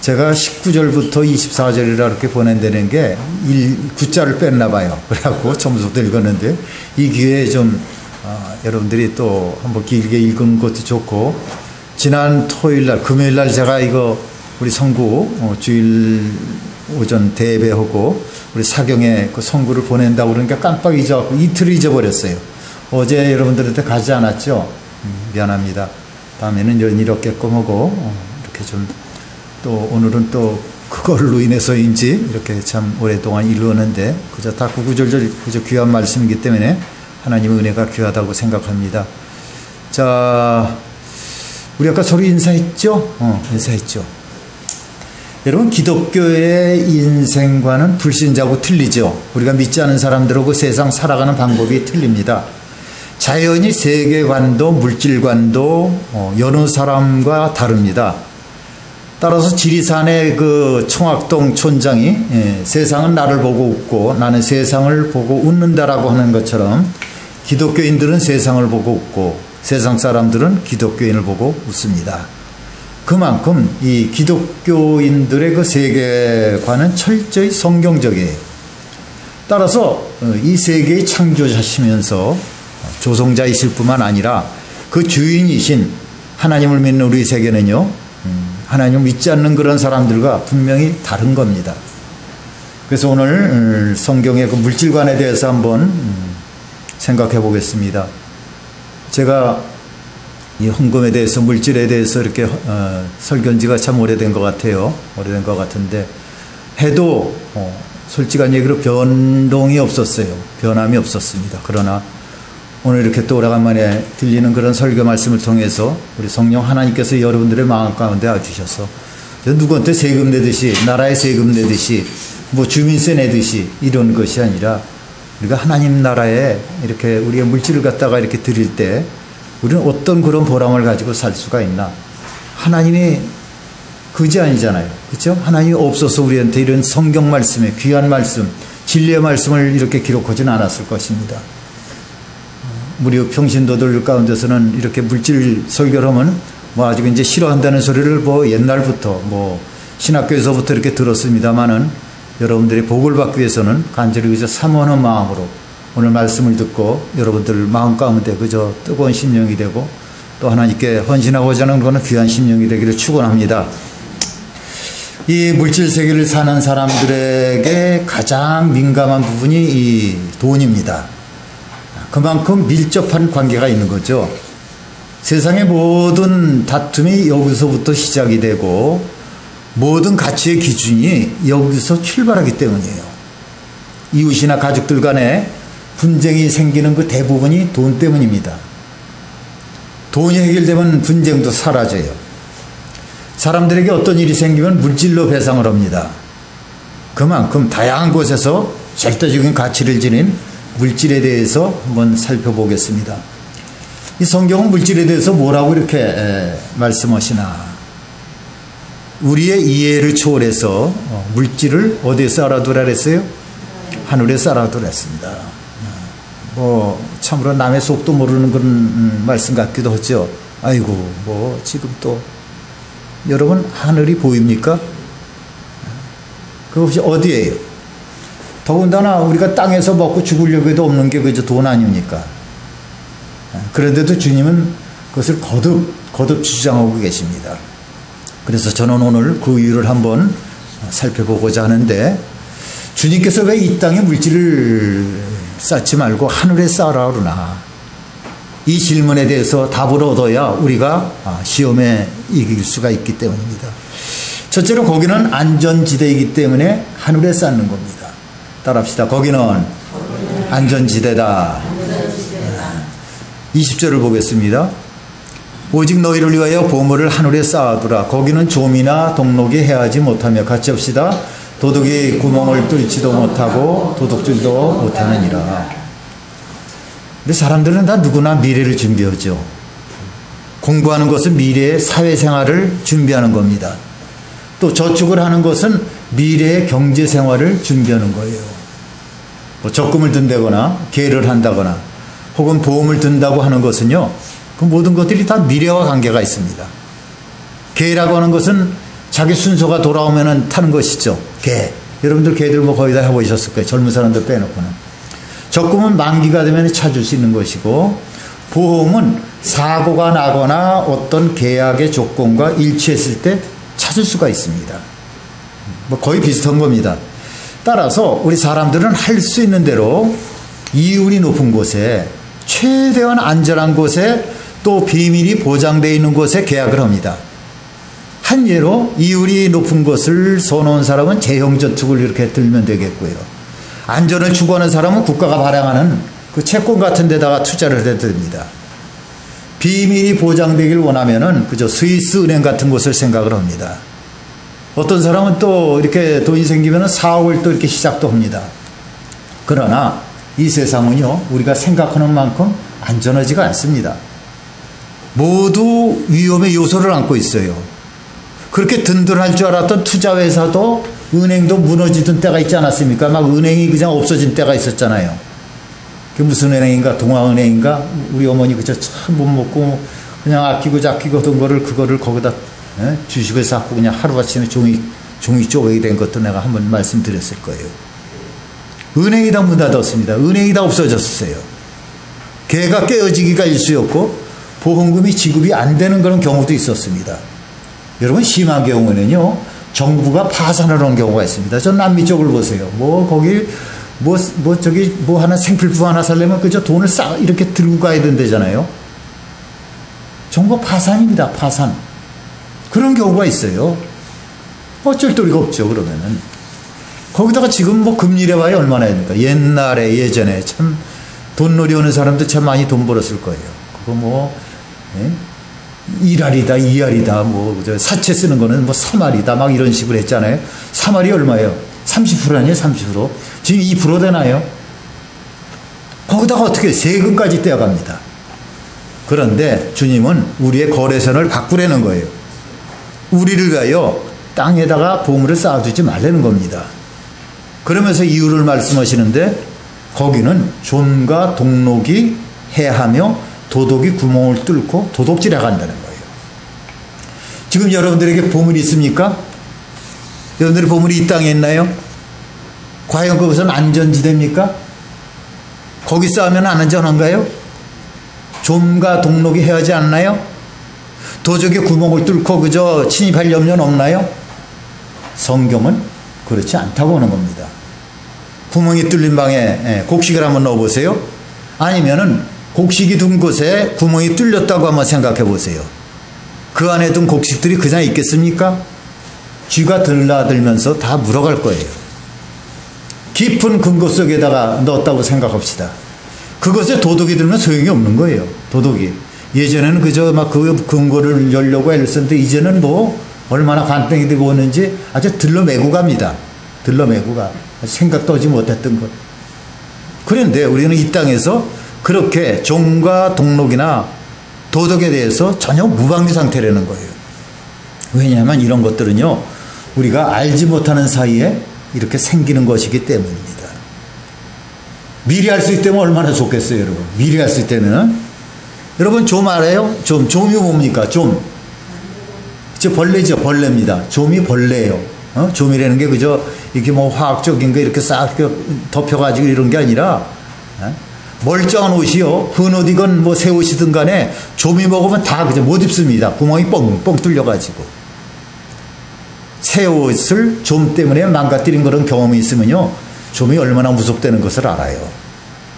제가 19절부터 24절이라 이렇게 보낸다는 게 9자를 뺐나 봐요. 그래갖고 처음부터 읽었는데 이 기회에 좀 여러분들이 또 한번 길게 읽은 것도 좋고, 지난 토요일날 금요일날 제가 이거 우리 성구 주일 오전 대배하고 우리 사경에 그 성구를 보낸다고 그러니까 깜빡 잊어갖고 이틀을 잊어버렸어요. 어제 여러분들한테 가지 않았죠? 미안합니다. 다음에는 이렇게끔 하고 이렇게 좀 또 오늘은 또 그걸로 인해서인지 이렇게 참 오랫동안 이루었는데 그저 다 구구절절 그저 귀한 말씀이기 때문에 하나님의 은혜가 귀하다고 생각합니다. 자, 우리 아까 서로 인사했죠? 인사했죠. 여러분, 기독교의 인생과는 불신자고 틀리죠. 우리가 믿지 않은 사람들하고 세상 살아가는 방법이 틀립니다. 자연히 세계관도 물질관도 여느 사람과 다릅니다. 따라서 지리산의 그 청학동 촌장이 세상은 나를 보고 웃고 나는 세상을 보고 웃는다라고 하는 것처럼 기독교인들은 세상을 보고 웃고 세상 사람들은 기독교인을 보고 웃습니다. 그만큼 이 기독교인들의 그 세계관은 철저히 성경적이에요. 따라서 이 세계의 창조자시면서 조성자이실 뿐만 아니라 그 주인이신 하나님을 믿는 우리 세계는요, 하나님을 믿지 않는 그런 사람들과 분명히 다른 겁니다. 그래서 오늘 성경의 그 물질관에 대해서 한번 생각해 보겠습니다. 제가 이 헌금에 대해서, 물질에 대해서 이렇게 설교한 지가 참 오래된 것 같아요. 오래된 것 같은데 해도 솔직한 얘기로 변동이 없었어요. 변함이 없었습니다. 그러나 오늘 이렇게 또 오래간만에 들리는 그런 설교 말씀을 통해서 우리 성령 하나님께서 여러분들의 마음 가운데 와주셔서 누구한테 세금 내듯이, 나라에 세금 내듯이, 뭐 주민세 내듯이 이런 것이 아니라 우리가 하나님 나라에 이렇게 우리가 물질을 갖다가 이렇게 드릴 때 우리는 어떤 그런 보람을 가지고 살 수가 있나. 하나님이 그지 아니잖아요. 그렇죠? 하나님이 없어서 우리한테 이런 성경 말씀에 귀한 말씀, 진리의 말씀을 이렇게 기록하지는 않았을 것입니다. 우리 평신도들 가운데서는 이렇게 물질 설교를 하면 뭐 아직 이제 싫어한다는 소리를 뭐 옛날부터 뭐 신학교에서부터 이렇게 들었습니다만은 여러분들이 복을 받기 위해서는 간절히 그저 사모하는 마음으로 오늘 말씀을 듣고 여러분들 마음 가운데 그저 뜨거운 심령이 되고 또 하나님께 헌신하고자 하는 그런 귀한 심령이 되기를 축원합니다. 이 물질 세계를 사는 사람들에게 가장 민감한 부분이 이 돈입니다. 그만큼 밀접한 관계가 있는 거죠. 세상의 모든 다툼이 여기서부터 시작이 되고 모든 가치의 기준이 여기서 출발하기 때문이에요. 이웃이나 가족들 간에 분쟁이 생기는 그 대부분이 돈 때문입니다. 돈이 해결되면 분쟁도 사라져요. 사람들에게 어떤 일이 생기면 물질로 배상을 합니다. 그만큼 다양한 곳에서 절대적인 가치를 지닌 물질에 대해서 한번 살펴보겠습니다. 이 성경은 물질에 대해서 뭐라고 이렇게 말씀하시나. 우리의 이해를 초월해서 물질을 어디에 쌓아두라 그랬어요? 하늘에 쌓아두라 했습니다. 뭐 참으로 남의 속도 모르는 그런 말씀 같기도 하죠. 아이고 뭐 지금 또 여러분 하늘이 보입니까? 그것이 어디예요? 더군다나 우리가 땅에서 먹고 죽으려고 해도 없는 게 그저 돈 아닙니까? 그런데도 주님은 그것을 거듭 주장하고 계십니다. 그래서 저는 오늘 그 이유를 한번 살펴보고자 하는데, 주님께서 왜 이 땅에 물질을 쌓지 말고 하늘에 쌓으라 그러나, 이 질문에 대해서 답을 얻어야 우리가 시험에 이길 수가 있기 때문입니다. 첫째로 거기는 안전지대이기 때문에 하늘에 쌓는 겁니다. 따라합시다. 거기는 안전지대다. 20절을 보겠습니다. 오직 너희를 위하여 보물을 하늘에 쌓아두라. 거기는 좀이나 동록이 해하지 못하며, 같이 합시다. 도둑이 구멍을 뚫지도 못하고 도둑질도 못하느니라. 우리 사람들은 다 누구나 미래를 준비하죠. 공부하는 것은 미래의 사회생활을 준비하는 겁니다. 또 저축을 하는 것은 미래의 경제생활을 준비하는 거예요. 뭐 적금을 든다거나 계를 한다거나 혹은 보험을 든다고 하는 것은요, 그 모든 것들이 다 미래와 관계가 있습니다. 계라고 하는 것은 자기 순서가 돌아오면은 타는 것이죠. 개. 여러분들 개들 뭐 거의 다 해보셨을 거예요. 젊은 사람들 빼놓고는. 적금은 만기가 되면 찾을 수 있는 것이고, 보험은 사고가 나거나 어떤 계약의 조건과 일치했을 때 찾을 수가 있습니다. 뭐 거의 비슷한 겁니다. 따라서 우리 사람들은 할 수 있는 대로 이율이 높은 곳에, 최대한 안전한 곳에, 또 비밀이 보장되어 있는 곳에 계약을 합니다. 한 예로 이율이 높은 것을 선호하는 사람은 재형저축을 이렇게 들면 되겠고요. 안전을 추구하는 사람은 국가가 발행하는 그 채권 같은 데다가 투자를 해야 됩니다. 비밀이 보장되길 원하면은 그저 스위스 은행 같은 곳을 생각을 합니다. 어떤 사람은 또 이렇게 돈이 생기면은 사업을 또 이렇게 시작도 합니다. 그러나 이 세상은요, 우리가 생각하는 만큼 안전하지가 않습니다. 모두 위험의 요소를 안고 있어요. 그렇게 든든할 줄 알았던 투자회사도, 은행도 무너지던 때가 있지 않았습니까? 막 은행이 그냥 없어진 때가 있었잖아요. 그게 무슨 은행인가? 동아은행인가? 우리 어머니 그저 참 못 먹고 그냥 아끼고 하던 거를, 그거를 거기다 주식을 쌓고 그냥 하루아침에 종이 쪼개게 된 것도 내가 한번 말씀드렸을 거예요. 은행이 다 문 닫았습니다. 은행이 다 없어졌어요. 개가 깨어지기가 일쑤였고 보험금이 지급이 안 되는 그런 경우도 있었습니다. 여러분, 심한 경우에는요, 정부가 파산을 한 경우가 있습니다. 전 남미 쪽을 보세요. 거기 하나 생필품 하나 살려면 그저 돈을 이렇게 들고 가야 된다잖아요. 정부가 파산입니다. 파산. 그런 경우가 있어요. 어쩔 도리가 없죠, 그러면은. 거기다가 지금 금리래 봐야 얼마나 해야 됩니까? 예전에 참 돈놀이 오는 사람도 참 많이 돈 벌었을 거예요. 그거 1알이다, 2알이다, 사채 쓰는 거는 3알이다, 막 이런 식으로 했잖아요. 3알이 얼마예요? 30% 아니에요? 30%. 지금 2% 되나요? 거기다가 어떻게 세금까지 떼어갑니다. 그런데 주님은 우리의 거래선을 바꾸려는 거예요. 우리를 위하여 땅에다가 보물을 쌓아두지 말라는 겁니다. 그러면서 이유를 말씀하시는데, 거기는 존과 동록이 해하며 도둑이 구멍을 뚫고 도둑질해 간다는 거예요. 지금 여러분들에게 보물이 있습니까? 여러분들의 보물이 이 땅에 있나요? 과연 그것은 안전지대입니까? 거기 쌓으면 안 안전한가요? 좀과 동록이 해하지 않나요? 도적의 구멍을 뚫고 그저 침입할 염려는 없나요? 성경은 그렇지 않다고 하는 겁니다. 구멍이 뚫린 방에 곡식을 한번 넣어보세요. 아니면은 곡식이 둔 곳에 구멍이 뚫렸다고 한번 생각해 보세요. 그 안에 둔 곡식들이 그냥 있겠습니까? 쥐가 들나들면서 다 물어갈 거예요. 깊은 금고 속에다가 넣었다고 생각합시다. 그것에 도둑이 들면 소용이 없는 거예요. 도둑이. 예전에는 그저 막 그 금고를 열려고 애를 썼는데, 이제는 얼마나 간땡이 들고 오는지 아주 들러매고 갑니다. 들러매고 가. 생각도 하지 못했던 것. 그런데 우리는 이 땅에서 그렇게 종과 동록이나 도덕에 대해서 전혀 무방비 상태라는 거예요. 왜냐하면 이런 것들은요, 우리가 알지 못하는 사이에 이렇게 생기는 것이기 때문입니다. 미리 할 수 있다면 얼마나 좋겠어요, 여러분. 미리 할 수 있다면. 여러분, 좀 알아요? 좀이 뭡니까? 벌레죠. 벌레입니다. 좀이 벌레예요. 좀이라는 게 그저 이렇게 화학적인 거 이렇게 싹 덮여가지고 이런 게 아니라, 멀쩡한 옷이요, 흰 옷이건 새 옷이든 간에 좀이 먹으면 다 그저 못 입습니다. 구멍이 뻥뻥 뚫려가지고. 새 옷을 좀 때문에 망가뜨린 그런 경험이 있으면요, 좀이 얼마나 무섭다는 것을 알아요.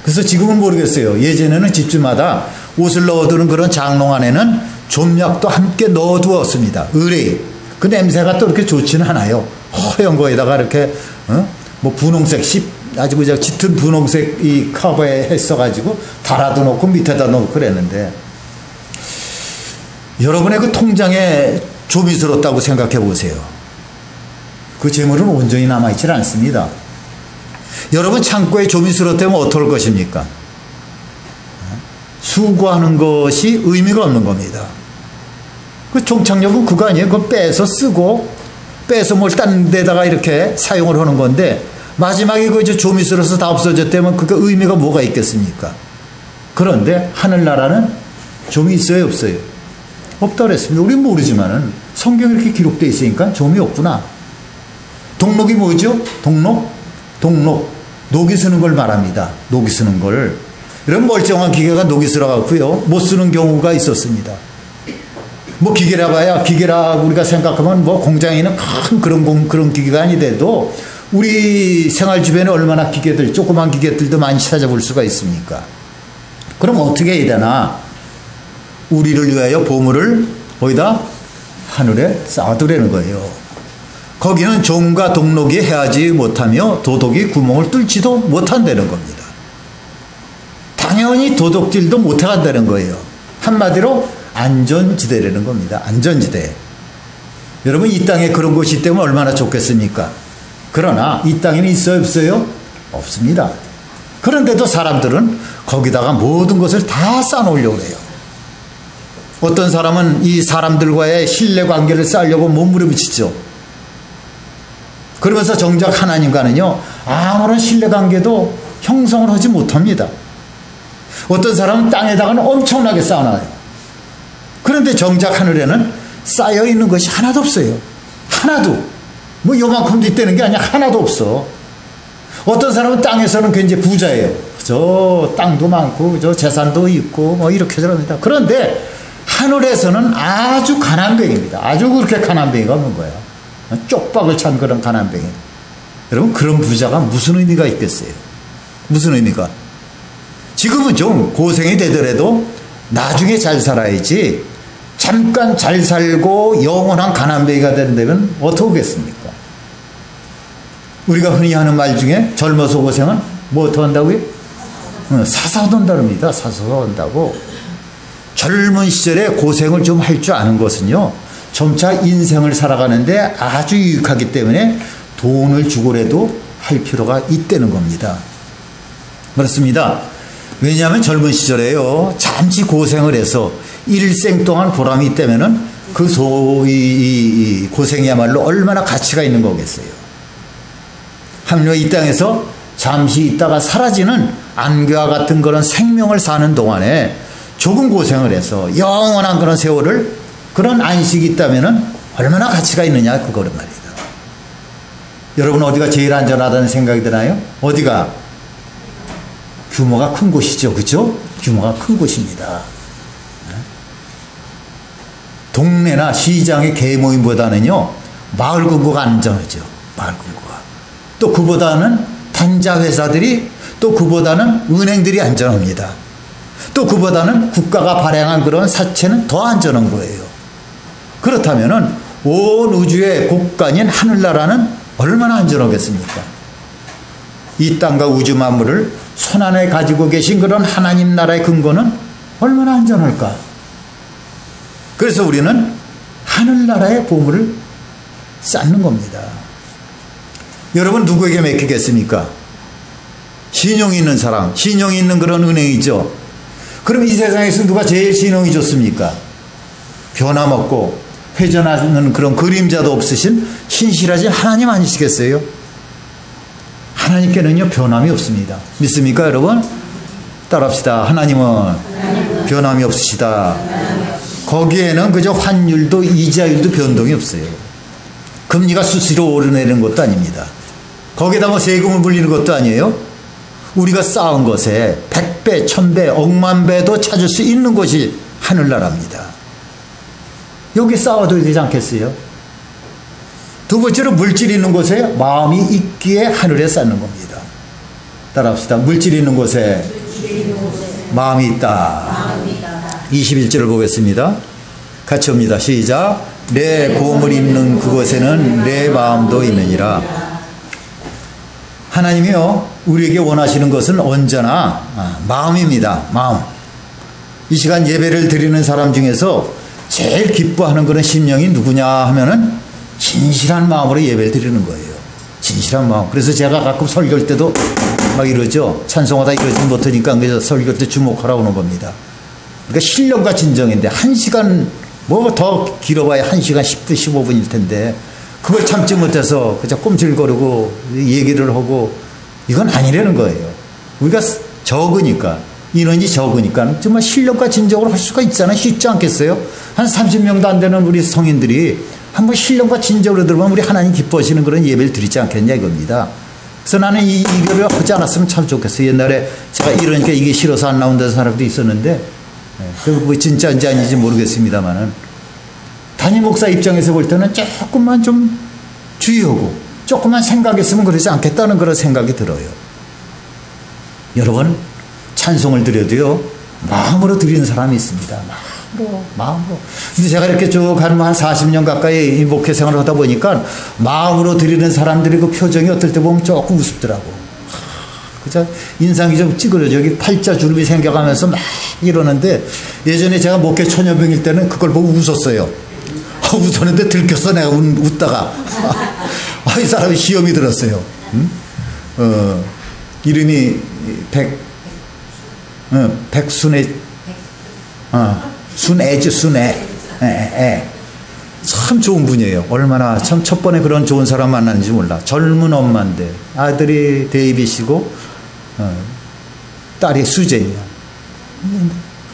그래서 지금은 모르겠어요. 예전에는 집집마다 옷을 넣어두는 그런 장롱 안에는 좀약도 함께 넣어두었습니다. 의뢰. 그 냄새가 또 이렇게 좋지는 않아요. 허연 거에다가 이렇게 분홍색 아주 그냥 짙은 분홍색 이 커버에 했어가지고 달아도 놓고 밑에다 놓고 그랬는데, 여러분의 그 통장에 좀이 들었다고 생각해 보세요. 그 재물은 온전히 남아있지 않습니다. 여러분 창고에 좀이 들었다면 어떨 것입니까? 수고하는 것이 의미가 없는 겁니다. 그 종착역은 그거 아니에요. 그거 빼서 쓰고, 빼서 뭘 딴 데다가 이렇게 사용을 하는 건데, 마지막에 그 좀이 쓸어서 다 없어졌다면 그 의미가 뭐가 있겠습니까? 그런데 하늘나라는 좀이 있어요, 없어요? 없다 그랬습니다. 우리는 모르지만은 성경에 이렇게 기록되어 있으니까 좀이 없구나. 동록이 뭐죠? 동록? 녹이 쓰는 걸 말합니다. 녹이 쓰는 걸. 이런 멀쩡한 기계가 녹이 들어갔고요. 못 쓰는 경우가 있었습니다. 뭐 기계라 봐야 기계라 우리가 생각하면 뭐 공장에 있는 큰 그런 기계가 아니더라도 우리 생활 주변에 얼마나 기계들, 조그만 기계들도 많이 찾아볼 수가 있습니까? 그럼 어떻게 해야 되나? 우리를 위하여 보물을 어디다? 하늘에 쌓아두라는 거예요. 거기는 종과 동록이 해하지 못하며 도둑이 구멍을 뚫지도 못한다는 겁니다. 당연히 도둑질도 못해간다는 거예요. 한마디로 안전지대라는 겁니다. 안전지대. 여러분 이 땅에 그런 곳이 있다면 얼마나 좋겠습니까? 그러나 이 땅에는 있어요? 없어요? 없습니다. 그런데도 사람들은 거기다가 모든 것을 다 쌓아놓으려고 해요. 어떤 사람은 이 사람들과의 신뢰관계를 쌓으려고 몸부림치죠. 그러면서 정작 하나님과는요 아무런 신뢰관계도 형성을 하지 못합니다. 어떤 사람은 땅에다가는 엄청나게 쌓아놔요. 그런데 정작 하늘에는 쌓여있는 것이 하나도 없어요. 하나도. 뭐 요만큼도 있다는 게 아니야. 하나도 없어. 어떤 사람은 땅에서는 굉장히 부자예요. 저 땅도 많고 저 재산도 있고 뭐 이렇게 저럽니다. 그런데 하늘에서는 아주 가난뱅이입니다. 아주 그렇게 가난뱅이가 없는 거예요. 쪽박을 찬 그런 가난뱅이. 여러분 그런 부자가 무슨 의미가 있겠어요? 무슨 의미가? 지금은 좀 고생이 되더라도 나중에 잘 살아야지 잠깐 잘 살고 영원한 가난뱅이가 된다면 어떻게 하겠습니까? 우리가 흔히 하는 말 중에 젊어서 고생은 뭐 어떻게 한다고요? 사서 한답니다. 사서 한다고. 젊은 시절에 고생을 좀 할 줄 아는 것은요 점차 인생을 살아가는데 아주 유익하기 때문에 돈을 주고라도 할 필요가 있다는 겁니다. 그렇습니다. 왜냐하면 젊은 시절에요 잠시 고생을 해서 일생 동안 보람이 있다면은 그 소위 고생이야말로 얼마나 가치가 있는 거겠어요. 하물며 이 땅에서 잠시 있다가 사라지는 안개와 같은 그런 생명을 사는 동안에 조금 고생을 해서 영원한 그런 세월을 그런 안식이 있다면은 얼마나 가치가 있느냐 그거란 말이에요. 여러분 어디가 제일 안전하다는 생각이 드나요? 어디가? 규모가 큰 곳이죠. 그렇죠? 규모가 큰 곳입니다. 동네나 시장의 개모임보다는요 마을 근거가 안전하죠. 마을 근거가. 또 그보다는 단자 회사들이 또 그보다는 은행들이 안전합니다. 또 그보다는 국가가 발행한 그런 사채는 더 안전한 거예요. 그렇다면은 온 우주의 곳간인 하늘나라는 얼마나 안전하겠습니까? 이 땅과 우주 만물을 손안에 가지고 계신 그런 하나님 나라의 근거는 얼마나 안전할까? 그래서 우리는 하늘나라의 보물을 쌓는 겁니다. 여러분 누구에게 맡기겠습니까? 신용이 있는 사람, 신용이 있는 그런 은행이죠. 그럼 이 세상에서 누가 제일 신용이 좋습니까? 변함없고 회전하는 그런 그림자도 없으신 신실하신 하나님 아니시겠어요? 하나님께는요 변함이 없습니다. 믿습니까 여러분? 따라합시다. 하나님은 변함이 없으시다. 거기에는 그저 환율도 이자율도 변동이 없어요. 금리가 수시로 오르내리는 것도 아닙니다. 거기에다 뭐 세금을 물리는 것도 아니에요. 우리가 쌓은 것에 100배, 1000배, 억만 배도 찾을 수 있는 것이 하늘나라입니다. 여기 쌓아둬야 되지 않겠어요? 두 번째로 물질 있는 곳에 마음이 있기에 하늘에 쌓는 겁니다. 따라합시다. 물질 있는 곳에 마음이 있다. 21절을 보겠습니다. 같이 옵니다. 시작. 내 보물 있는 그곳에는 내 마음도 있느니라. 하나님이요 우리에게 원하시는 것은 언제나 마음입니다. 마음. 이 시간 예배를 드리는 사람 중에서 제일 기뻐하는 그런 심령이 누구냐 하면은 진실한 마음으로 예배를 드리는 거예요. 진실한 마음. 그래서 제가 가끔 설교할 때도 막 이러죠. 찬송하다 이러지 못하니까 그래서 설교할 때 주목하라고 하는 겁니다. 그러니까 신령과 진정인데 1시간 뭐 더 길어봐야 1시간 10분 15분일 텐데 그걸 참지 못해서 그저 꼼질거리고 얘기를 하고 이건 아니라는 거예요. 우리가 적으니까 인원이 적으니까 정말 실력과 진정으로 할 수가 있잖아요. 쉽지 않겠어요? 한 30명도 안 되는 우리 성인들이 한번 실력과 진정으로 들어보면 우리 하나님 기뻐하시는 그런 예배를 드리지 않겠냐 이겁니다. 그래서 나는 이 이거를 하지 않았으면 참 좋겠어요. 옛날에 제가 이러니까 이게 싫어서 안 나온다는 사람도 있었는데 뭐 진짜인지 아닌지 모르겠습니다만은 담임 목사 입장에서 볼 때는 조금만 좀 주의하고 조금만 생각했으면 그러지 않겠다는 그런 생각이 들어요. 여러분 찬송을 드려도요 마음으로 드리는 사람이 있습니다. 마음으로. 근데 제가 이렇게 쭉 한 40년 가까이 이 목회 생활을 하다 보니까 마음으로 드리는 사람들이 그 표정이 어떨 때 보면 조금 우습더라고. 그죠? 인상이 좀 찌그러져. 여기 팔자 주름이 생겨가면서 막 이러는데 예전에 제가 목회 초년병일 때는 그걸 보고 웃었어요. 웃었는데 들켰어. 내가 웃다가. 이 사람이 시험이 들었어요. 이름이 백순애, 순애지, 순애. 참 좋은 분이에요. 얼마나 참 첫 번에 그런 좋은 사람 만났는지 몰라. 젊은 엄마인데 아들이 데이빗이고 딸이 수제이야.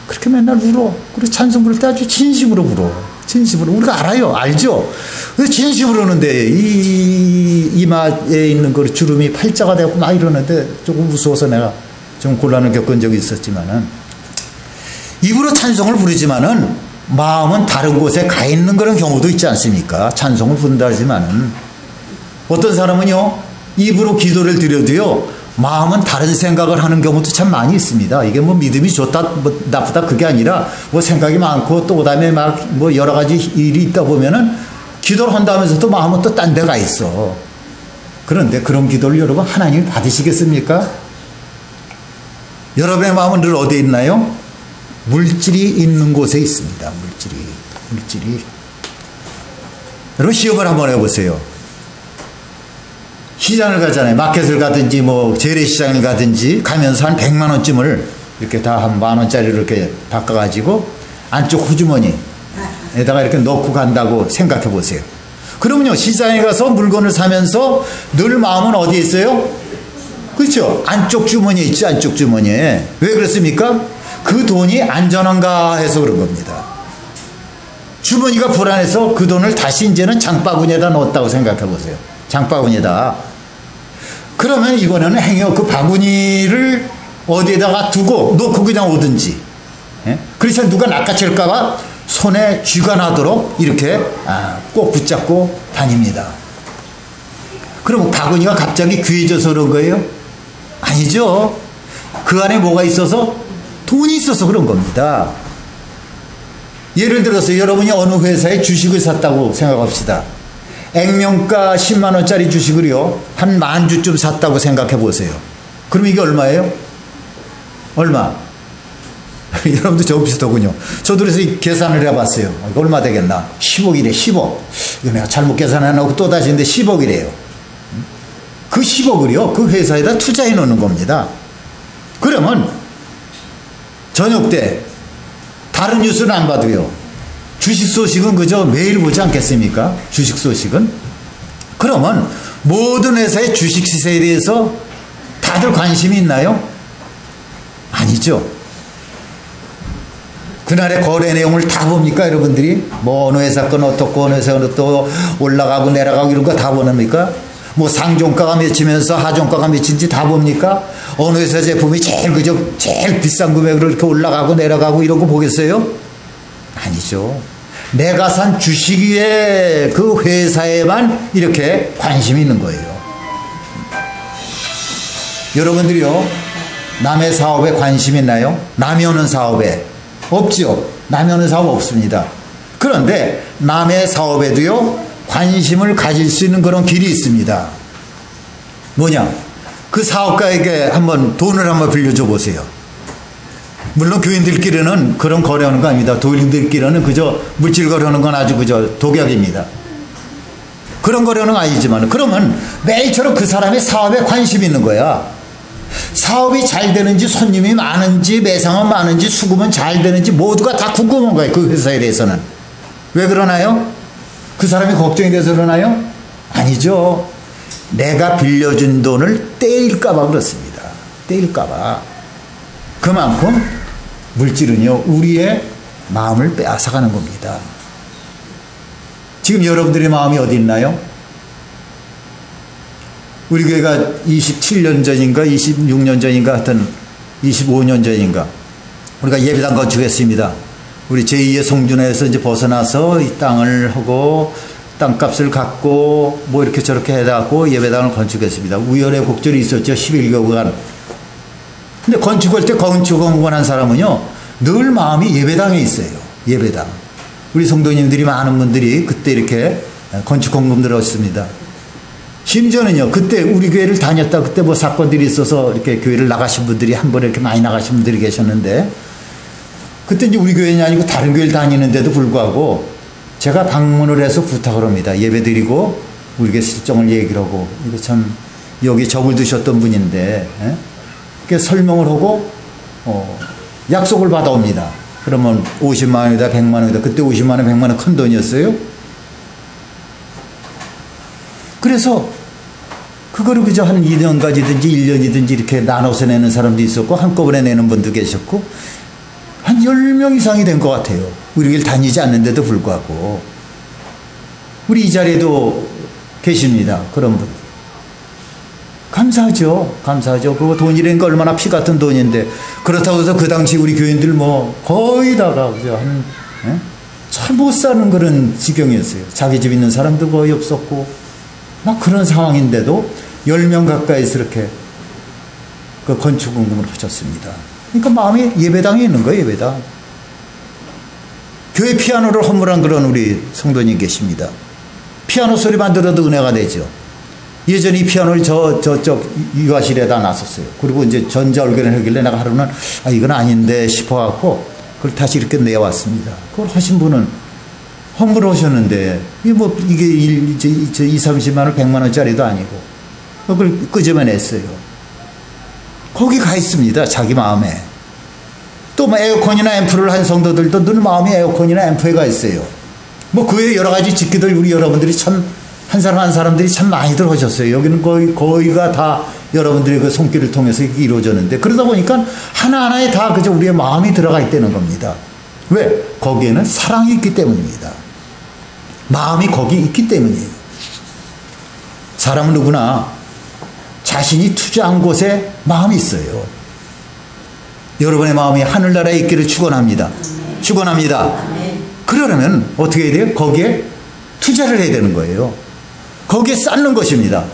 그렇게 맨날 울어. 그리고 찬송 부를 때 아주 진심으로 울어. 진심으로. 우리가 알아요. 알죠? 진심으로 우는데 이마에 있는 그 주름이 팔자가 되고 막 이러는데 조금 무서워서 내가 좀 곤란을 겪은 적이 있었지만은 입으로 찬송을 부르지만은 마음은 다른 곳에 가 있는 그런 경우도 있지 않습니까? 찬송을 부른다 하지만은 어떤 사람은요 입으로 기도를 드려도요 마음은 다른 생각을 하는 경우도 참 많이 있습니다. 이게 뭐 믿음이 좋다 뭐 나쁘다 그게 아니라 뭐 생각이 많고 또 그다음에 막 뭐 여러 가지 일이 있다 보면은 기도를 한다면서도 마음은 또 딴 데 가 있어. 그런데 그런 기도를 여러분 하나님이 받으시겠습니까? 여러분의 마음은 늘 어디에 있나요? 물질이 있는 곳에 있습니다. 물질이. 여러분 시험을 한번 해보세요. 시장을 가잖아요. 마켓을 가든지 뭐 재래시장을 가든지 가면서 한 100만 원쯤을 이렇게 다 한 만 원짜리로 이렇게 바꿔가지고 안쪽 후주머니에다가 이렇게 넣고 간다고 생각해 보세요. 그러면요 시장에 가서 물건을 사면서 늘 마음은 어디에 있어요? 그렇죠? 안쪽 주머니에 있죠. 안쪽 주머니에. 왜 그렇습니까? 그 돈이 안전한가 해서 그런 겁니다. 주머니가 불안해서 그 돈을 다시 이제는 장바구니에다 넣었다고 생각해 보세요. 장바구니에다. 그러면 이거는 행여 그 바구니를 어디에다가 두고 놓고 그냥 오든지. 예? 그래서 누가 낚아챌까봐 손에 쥐가 나도록 이렇게 꼭 붙잡고 다닙니다. 그럼 바구니가 갑자기 귀해져서 그런 거예요? 아니죠. 그 안에 뭐가 있어서? 돈이 있어서 그런 겁니다. 예를 들어서 여러분이 어느 회사에 주식을 샀다고 생각합시다. 액면가 10만 원짜리 주식을요 한 10,000주쯤 샀다고 생각해 보세요. 그럼 이게 얼마예요? 얼마? 여러분도 저 비슷하군요. 저도 그래서 계산을 해봤어요. 이거 얼마 되겠나? 10억이래. 10억. 이거 내가 잘못 계산 안 하고 또 다시 했는데 10억이래요. 그 10억을요 그 회사에다 투자해 놓는 겁니다. 그러면 저녁 때 다른 뉴스는 안 봐도요 주식 소식은 그저 매일 보지 않겠습니까? 주식 소식은. 그러면 모든 회사의 주식 시세에 대해서 다들 관심이 있나요? 아니죠. 그날의 거래 내용을 다 봅니까 여러분들이? 뭐 어느 회사 건 어떻고 어느 회사 건 또 올라가고 내려가고 이런 거 다 보십니까? 뭐 상종가가 몇이면서 하종가가 몇인지 다 봅니까? 어느 회사 제품이 제일 비싼 금액으로 이렇게 올라가고 내려가고 이런 거 보겠어요? 아니죠. 내가 산 주식 위에 그 회사에만 이렇게 관심이 있는 거예요. 여러분들이요 남의 사업에 관심 있나요? 남이 오는 사업에 없죠. 남이 오는 사업 없습니다. 그런데 남의 사업에도요 관심을 가질 수 있는 그런 길이 있습니다. 뭐냐? 그 사업가에게 한번 돈을 한번 빌려줘 보세요. 물론 교인들끼리는 그런 거래하는 거 아닙니다. 도인들끼리는 그저 물질 거래하는 건 아주 그저 독약입니다. 그런 거래하는 건 아니지만 그러면 매일처럼 그 사람의 사업에 관심이 있는 거야. 사업이 잘 되는지 손님이 많은지 매상은 많은지 수급은 잘 되는지 모두가 다 궁금한 거예요. 그 회사에 대해서는. 왜 그러나요? 그 사람이 걱정이 돼서 그러나요? 아니죠. 내가 빌려준 돈을 떼일까 봐 그렇습니다. 떼일까 봐. 그만큼 물질은요, 우리의 마음을 빼앗아가는 겁니다. 지금 여러분들의 마음이 어디 있나요? 우리 교회가 27년 전인가 26년 전인가 하여튼 25년 전인가 우리가 예배당 건축했습니다. 우리 제2의 송준에서 이제 벗어나서 이 땅을 하고 땅값을 갖고 뭐 이렇게 저렇게 해갖고 예배당을 건축했습니다. 우열의 곡절이 있었죠. 11개월간. 근데 건축할 때 건축공무원 사람은요, 늘 마음이 예배당에 있어요. 예배당. 우리 성도님들이 많은 분들이 그때 이렇게 건축공금 들었습니다. 심지어는요, 그때 우리 교회를 다녔다, 그때 뭐 사건들이 있어서 이렇게 교회를 나가신 분들이 한 번에 이렇게 많이 나가신 분들이 계셨는데, 그때 이제 우리 교회는 아니고 다른 교회를 다니는데도 불구하고 제가 방문을 해서 부탁을 합니다. 예배 드리고 우리 교회 실정을 얘기를 하고, 이거 참 여기 적을 두셨던 분인데, 이렇게 설명을 하고, 약속을 받아옵니다. 그러면 50만 원이다, 100만 원이다. 그때 50만 원, 100만 원 큰 돈이었어요. 그래서 그거를 그저 한 2년까지든지 1년이든지 이렇게 나눠서 내는 사람도 있었고, 한꺼번에 내는 분도 계셨고, 한 10명 이상이 된 것 같아요. 우리 길 다니지 않는데도 불구하고. 우리 이 자리에도 계십니다. 그런 분. 감사하죠. 감사하죠. 그거 돈이라는 게 얼마나 피 같은 돈인데, 그렇다고 해서 그 당시 우리 교인들 뭐 거의 다가 그죠. 잘 못 사는 그런 지경이었어요. 자기 집 있는 사람도 거의 없었고, 막 그런 상황인데도 10명 가까이서 이렇게 그 건축공금을 하셨습니다. 그러니까 마음이 예배당에 있는 거예요, 예배당. 교회 피아노를 헌물한 그런 우리 성도님 계십니다. 피아노 소리만 들어도 은혜가 되죠. 예전에 이 피아노를 저쪽 유아실에다 놨었어요. 그리고 이제 전자올견을 하길래 내가 하루는 이건 아닌데 싶어갖고 그걸 다시 이렇게 내왔습니다. 그걸 하신 분은 헌물을 하셨는데, 이게 2, 30만 원, 100만 원짜리도 아니고, 그걸 끄집어냈어요. 거기 가 있습니다. 자기 마음에. 또 뭐 에어컨이나 앰프를 한 성도들도 늘 마음이 에어컨이나 앰프에 가 있어요. 뭐 그 외에 여러 가지 직기들 우리 여러분들이 참, 한 사람 한 사람들이 참 많이들 하셨어요. 여기는 거의가 다 여러분들의 그 손길을 통해서 이루어졌는데, 그러다 보니까 하나하나에 다 그저 우리의 마음이 들어가 있다는 겁니다. 왜? 거기에는 사랑이 있기 때문입니다. 마음이 거기 있기 때문이에요. 사람은 누구나 자신이 투자한 곳에 마음이 있어요. 여러분의 마음이 하늘나라에 있기를 축원합니다. 축원합니다. 그러려면 어떻게 해야 돼요? 거기에 투자를 해야 되는 거예요. 거기에 쌓는 것입니다.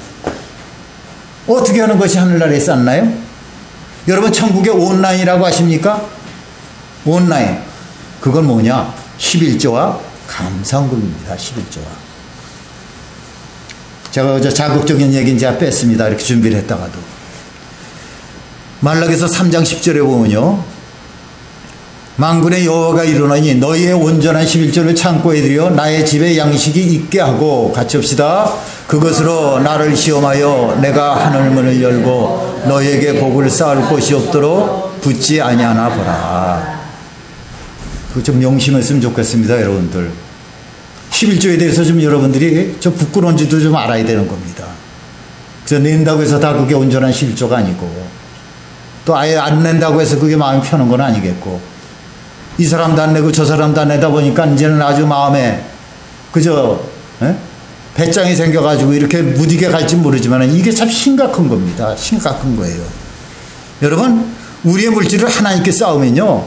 어떻게 하는 것이 하늘나라에 쌓나요? 여러분 천국에 온라인이라고 아십니까? 온라인. 그건 뭐냐? 11조와 감사헌금입니다. 11조와. 제가 자극적인 얘기는 제가 뺐습니다. 이렇게 준비를 했다가도. 말라기서 3장 10절에 보면요, 만군의 여호와가 이르노니 너희의 온전한 11조를 창고에 들여 나의 집에 양식이 있게 하고, 같이 합시다. 그것으로 나를 시험하여 내가 하늘문을 열고 너희에게 복을 쌓을 곳이 없도록 붙지 아니하나 보라. 그거 좀 명심했으면 좋겠습니다, 여러분들. 11조에 대해서 좀 여러분들이 좀 부끄러운지도 좀 알아야 되는 겁니다. 저 낸다고 해서 다 그게 온전한 11조가 아니고, 또 아예 안 낸다고 해서 그게 마음이 편한 건 아니겠고, 이 사람도 안 내고 저 사람도 안 내다 보니까 이제는 아주 마음에 그저 배짱이 생겨가지고 이렇게 무디게 갈지 모르지만 이게 참 심각한 겁니다. 심각한 거예요. 여러분, 우리의 물질을 하나님께 쌓으면요,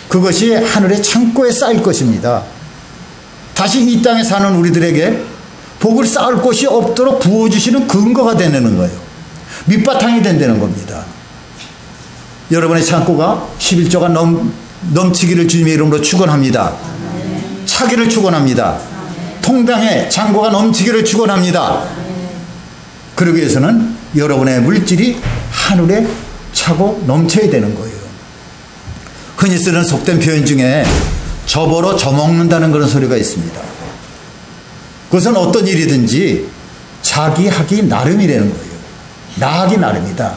그것이 하늘의 창고에 쌓일 것입니다. 다시 이 땅에 사는 우리들에게 복을 쌓을 곳이 없도록 부어주시는 근거가 되는 거예요. 밑바탕이 된다는 겁니다. 여러분의 창고가 11조가 넘치기를 주님의 이름으로 축원합니다. 차기를 축원합니다. 통장에 창고가 넘치기를 축원합니다. 그러기 위해서는 여러분의 물질이 하늘에 차고 넘쳐야 되는 거예요. 흔히 쓰는 속된 표현 중에 저버러 저먹는다는 그런 소리가 있습니다. 그것은 어떤 일이든지 자기 하기 나름이라는 거예요. 나 하기 나름이다.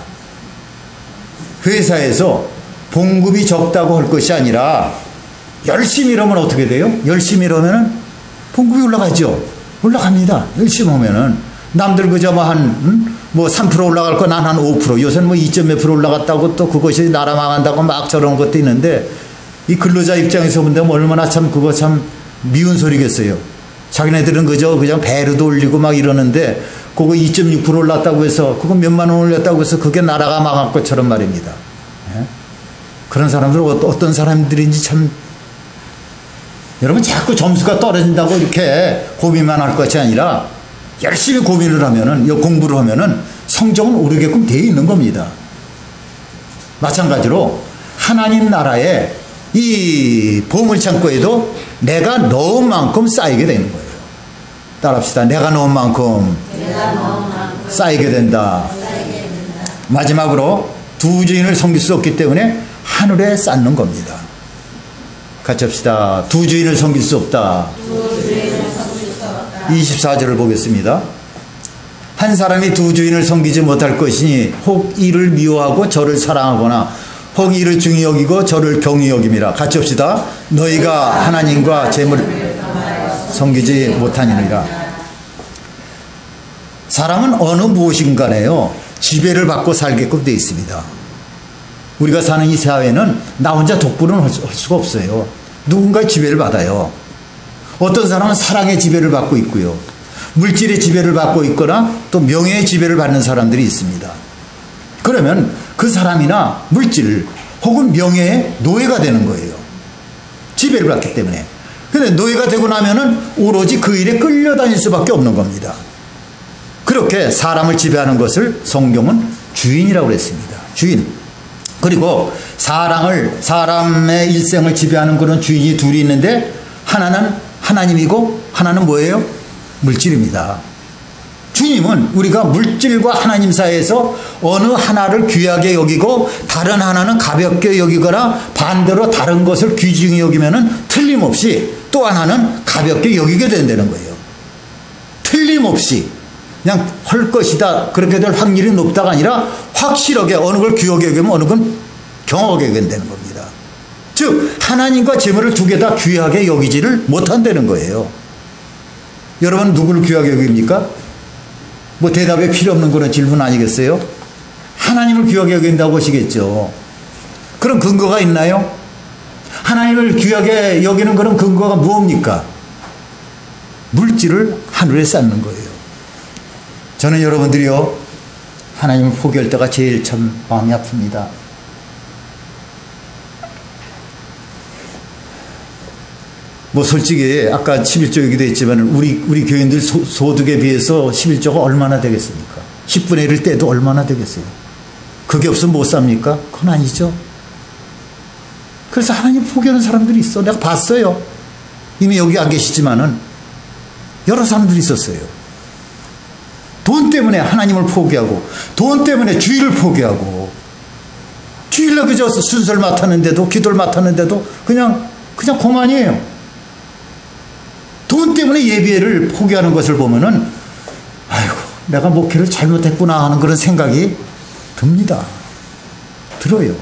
회사에서 봉급이 적다고 할 것이 아니라 열심히 일하면 어떻게 돼요? 열심히 일하면 봉급이 올라가죠. 올라갑니다. 열심히 하면은. 남들 그저 뭐 뭐 3% 올라갈 거 난 한 5%. 요새는 뭐 2.몇 % 올라갔다고 또 그것이 나라 망한다고 막 저런 것도 있는데 이 근로자 입장에서 본다면 얼마나 참 그거 참 미운 소리겠어요. 자기네들은 그저 그냥 배로도 올리고 막 이러는데 그거 2.6% 올랐다고 해서 그거 몇만 원 올렸다고 해서 그게 나라가 망할 것처럼 말입니다. 예? 그런 사람들은 어떤 사람들인지 참 여러분 자꾸 점수가 떨어진다고 이렇게 고민만 할 것이 아니라 열심히 고민을 하면은 공부를 하면은 성적은 오르게끔 되어 있는 겁니다. 마찬가지로 하나님 나라에 이 보물창고에도 내가 넣은 만큼 쌓이게 되는 거예요. 따라합시다. 내가 넣은 만큼 쌓이게 된다. 마지막으로 두 주인을 섬길 수 없기 때문에 하늘에 쌓는 겁니다. 같이 합시다. 두 주인을 섬길 수 없다. 24절을 보겠습니다. 한 사람이 두 주인을 섬기지 못할 것이니 혹 이를 미워하고 저를 사랑하거나 혹 이를 중히 여기고 저를 경히 여김이라. 같이 합시다. 너희가 하나님과 재물을 섬기지 못하니라. 사람은 어느 무엇인가에요 지배를 받고 살게끔 되어 있습니다. 우리가 사는 이 사회는 나 혼자 독불은 할 수가 없어요. 누군가의 지배를 받아요. 어떤 사람은 사랑의 지배를 받고 있고요. 물질의 지배를 받고 있거나 또 명예의 지배를 받는 사람들이 있습니다. 그러면 그 사람이나 물질 혹은 명예의 노예가 되는 거예요. 지배를 받기 때문에. 그런데 노예가 되고 나면은 오로지 그 일에 끌려다닐 수밖에 없는 겁니다. 그렇게 사람을 지배하는 것을 성경은 주인이라고 했습니다. 주인. 그리고 사람의 일생을 지배하는 그런 주인이 둘이 있는데 하나는 하나님이고 하나는 뭐예요? 물질입니다. 주님은 우리가 물질과 하나님 사이에서 어느 하나를 귀하게 여기고 다른 하나는 가볍게 여기거나 반대로 다른 것을 귀중히 여기면은 틀림없이 또 하나는 가볍게 여기게 된다는 거예요. 틀림없이 그냥 할 것이다 그렇게 될 확률이 높다가 아니라 확실하게 어느 걸 귀하게 여기면 어느 건 경하게 여긴다는 겁니다. 즉 하나님과 재물을 두 개 다 귀하게 여기지를 못한다는 거예요. 여러분 누구를 귀하게 여깁니까? 뭐 대답에 필요 없는 그런 질문 아니겠어요? 하나님을 귀하게 여긴다고 하시겠죠. 그런 근거가 있나요? 하나님을 귀하게 여기는 그런 근거가 무엇입니까? 물질을 하늘에 쌓는 거예요. 저는 여러분들이요 하나님을 포기할 때가 제일 참 마음이 아픕니다. 뭐 솔직히 아까 11조 얘기도 했지만 우리 교인들 소득에 비해서 11조가 얼마나 되겠습니까? 10분의 1을 떼도 얼마나 되겠어요? 그게 없으면 못 삽니까? 그건 아니죠. 그래서 하나님 포기하는 사람들이 있어. 내가 봤어요. 이미 여기 안 계시지만은 여러 사람들이 있었어요. 돈 때문에 하나님을 포기하고 돈 때문에 주일을 포기하고 주일날 그저 순서를 맡았는데도 기도를 맡았는데도 그냥 고만이에요. 돈 때문에 예배를 포기하는 것을 보면은 아이고 내가 목회를 잘못했구나 하는 그런 생각이 듭니다. 들어요.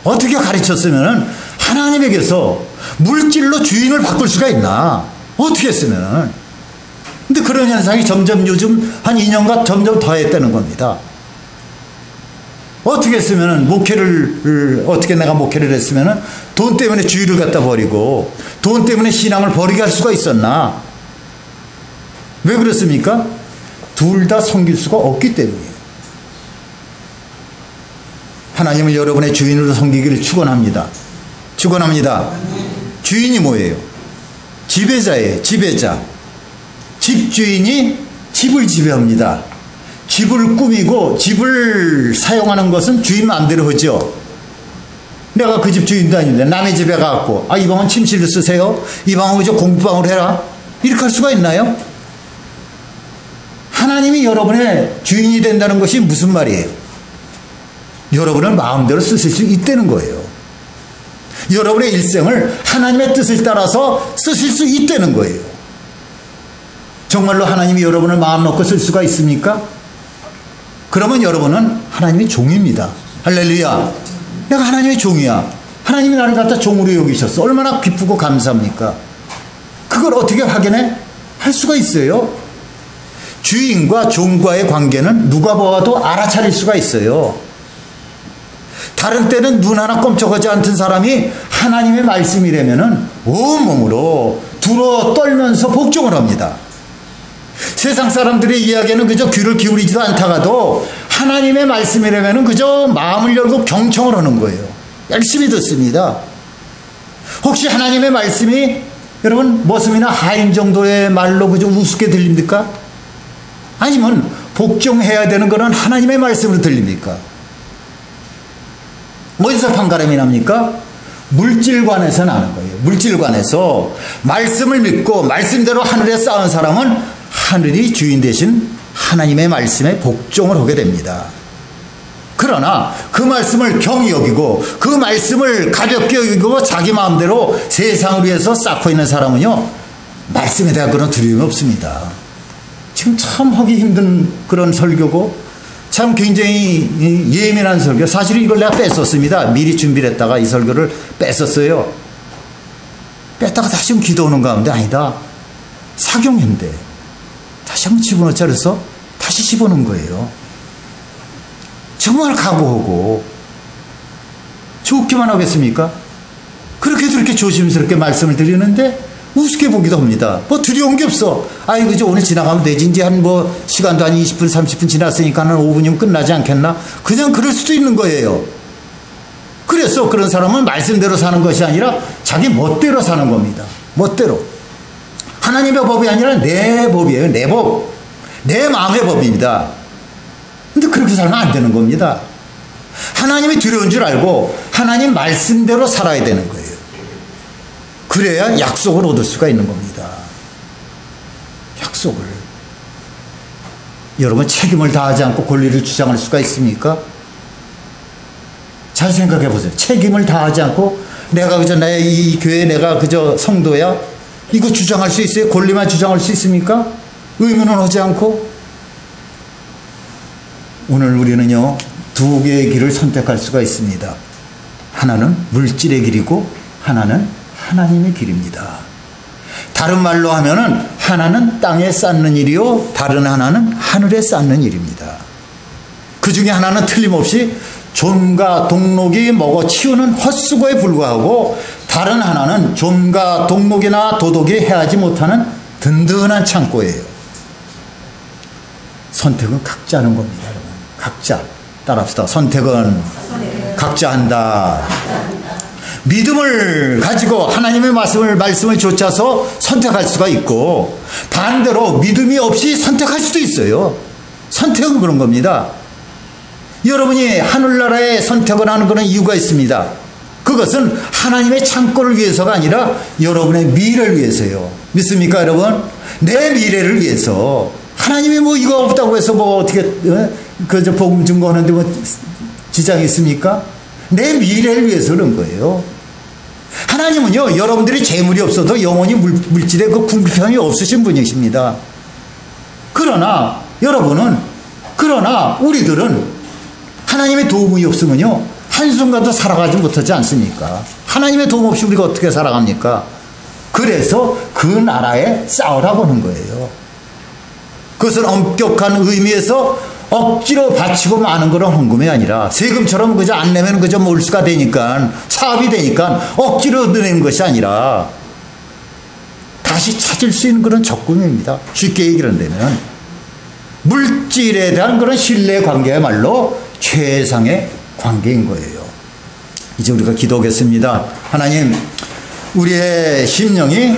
어떻게 가르쳤으면은 하나님에게서 물질로 주인을 바꿀 수가 있나? 어떻게 했으면은? 근데 그런 현상이 점점 요즘 한 2년간 점점 더했다는 겁니다. 어떻게 했으면은 어떻게 내가 목회를 했으면은 돈 때문에 주의를 갖다 버리고 돈 때문에 신앙을 버리게 할 수가 있었나? 왜 그렇습니까? 둘 다 섬길 수가 없기 때문이에요. 하나님을 여러분의 주인으로 섬기기를 축원합니다. 축원합니다. 주인이 뭐예요? 지배자예요. 지배자. 집주인이 집을 지배합니다. 집을 꾸미고 집을 사용하는 것은 주인 마음대로 하죠. 내가 그 집 주인도 아닌데 남의 집에 가갖고 이 방은 침실을 쓰세요. 이 방은 공부방을 해라. 이렇게 할 수가 있나요? 하나님이 여러분의 주인이 된다는 것이 무슨 말이에요? 여러분을 마음대로 쓰실 수 있다는 거예요. 여러분의 일생을 하나님의 뜻을 따라서 쓰실 수 있다는 거예요. 정말로 하나님이 여러분을 마음 놓고 쓸 수가 있습니까? 그러면 여러분은 하나님의 종입니다. 할렐루야. 내가 하나님의 종이야. 하나님이 나를 갖다 종으로 여기셨어. 얼마나 기쁘고 감사합니까? 그걸 어떻게 확인해? 할 수가 있어요. 주인과 종과의 관계는 누가 보아도 알아차릴 수가 있어요. 다른 때는 눈 하나 꼼짝하지 않던 사람이 하나님의 말씀이라면은 온몸으로 두려 떨면서 복종을 합니다. 세상 사람들의 이야기는 그저 귀를 기울이지도 않다가도 하나님의 말씀이라면은 그저 마음을 열고 경청을 하는 거예요. 열심히 듣습니다. 혹시 하나님의 말씀이 여러분 머슴이나 하인 정도의 말로 그저 우습게 들립니까? 아니면 복종해야 되는 것은 하나님의 말씀으로 들립니까? 어디서 판가름이 납니까? 물질관에서 나는 거예요. 물질관에서 말씀을 믿고 말씀대로 하늘에 쌓은 사람은 하늘이 주인 대신 하나님의 말씀에 복종을 하게 됩니다. 그러나 그 말씀을 경히 여기고 그 말씀을 가볍게 여기고 자기 마음대로 세상을 위해서 쌓고 있는 사람은요, 말씀에 대한 그런 두려움이 없습니다. 지금 참 하기 힘든 그런 설교고 참 굉장히 예민한 설교. 사실은 이걸 내가 뺐었습니다. 미리 준비를 했다가 이 설교를 뺐었어요. 뺐다가 다시 기도하는 가운데 아니다. 사경인데 다시 한번 집어넣자 그래서 다시 집어넣은 거예요. 정말 각오하고 좋게만 하겠습니까? 그렇게도 이렇게 조심스럽게 말씀을 드리는데 우습게 보기도 합니다. 뭐 두려운 게 없어. 아이 그저 오늘 지나가면 되지. 이제 한 뭐 시간도 한 20분 30분 지났으니까 한 5분이면 끝나지 않겠나? 그냥 그럴 수도 있는 거예요. 그래서 그런 사람은 말씀대로 사는 것이 아니라 자기 멋대로 사는 겁니다. 멋대로. 하나님의 법이 아니라 내 법이에요. 내 법. 내 마음의 법입니다. 근데 그렇게 살면 안 되는 겁니다. 하나님이 두려운 줄 알고 하나님 말씀대로 살아야 되는 거예요. 그래야 약속을 얻을 수가 있는 겁니다. 약속을. 여러분 책임을 다하지 않고 권리를 주장할 수가 있습니까? 잘 생각해 보세요. 책임을 다하지 않고 내가 그저 이 교회 내가 그저 성도야? 이거 주장할 수 있어요? 권리만 주장할 수 있습니까? 의무는 하지 않고? 오늘 우리는요, 두 개의 길을 선택할 수가 있습니다. 하나는 물질의 길이고 하나는 하나님의 길입니다. 다른 말로 하면은 하나는 땅에 쌓는 일이요, 다른 하나는 하늘에 쌓는 일입니다. 그 중에 하나는 틀림없이 존과 동록이 먹어 치우는 헛수고에 불과하고, 다른 하나는 존과 동록이나 도덕이 해하지 못하는 든든한 창고예요. 선택은 각자 하는 겁니다, 여러분. 각자. 따라합시다. 선택은 각자 한다. 믿음을 가지고 하나님의 말씀을 좇아서 선택할 수가 있고, 반대로 믿음이 없이 선택할 수도 있어요. 선택은 그런 겁니다. 여러분이 하늘나라에 선택을 하는 그런 이유가 있습니다. 그것은 하나님의 창고를 위해서가 아니라 여러분의 미래를 위해서요. 믿습니까, 여러분? 내 미래를 위해서. 하나님이 뭐 이거 없다고 해서 뭐 어떻게 그저 복음 증거하는데 뭐 지장이 있습니까? 내 미래를 위해서 그런 거예요. 하나님은요, 여러분들이 재물이 없어도 영원히 물질에 그 궁핍함이 없으신 분이십니다. 그러나 우리들은 하나님의 도움이 없으면요, 한순간도 살아가지 못하지 않습니까? 하나님의 도움 없이 우리가 어떻게 살아갑니까? 그래서 그 나라에 싸우라고 하는 거예요. 그것은 엄격한 의미에서 억지로 바치고 마는 그런 헌금이 아니라, 세금처럼 그저 안 내면 그저 몰수가 되니까, 차압이 되니까 억지로 내는 것이 아니라 다시 찾을 수 있는 그런 적금입니다. 쉽게 얘기를 한다면 물질에 대한 그런 신뢰 관계야말로 최상의 관계인 거예요. 이제 우리가 기도하겠습니다. 하나님, 우리의 심령이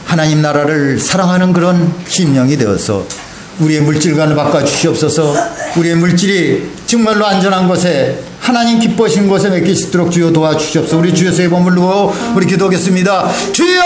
하나님 나라를 사랑하는 그런 심령이 되어서 우리의 물질관을 바꿔주시옵소서. 우리의 물질이 정말로 안전한 곳에, 하나님 기뻐하시는 곳에 맡길 수 있도록 주여 도와주시옵소서. 우리 주 예수의 몸을 누워 우리 기도하겠습니다. 주여!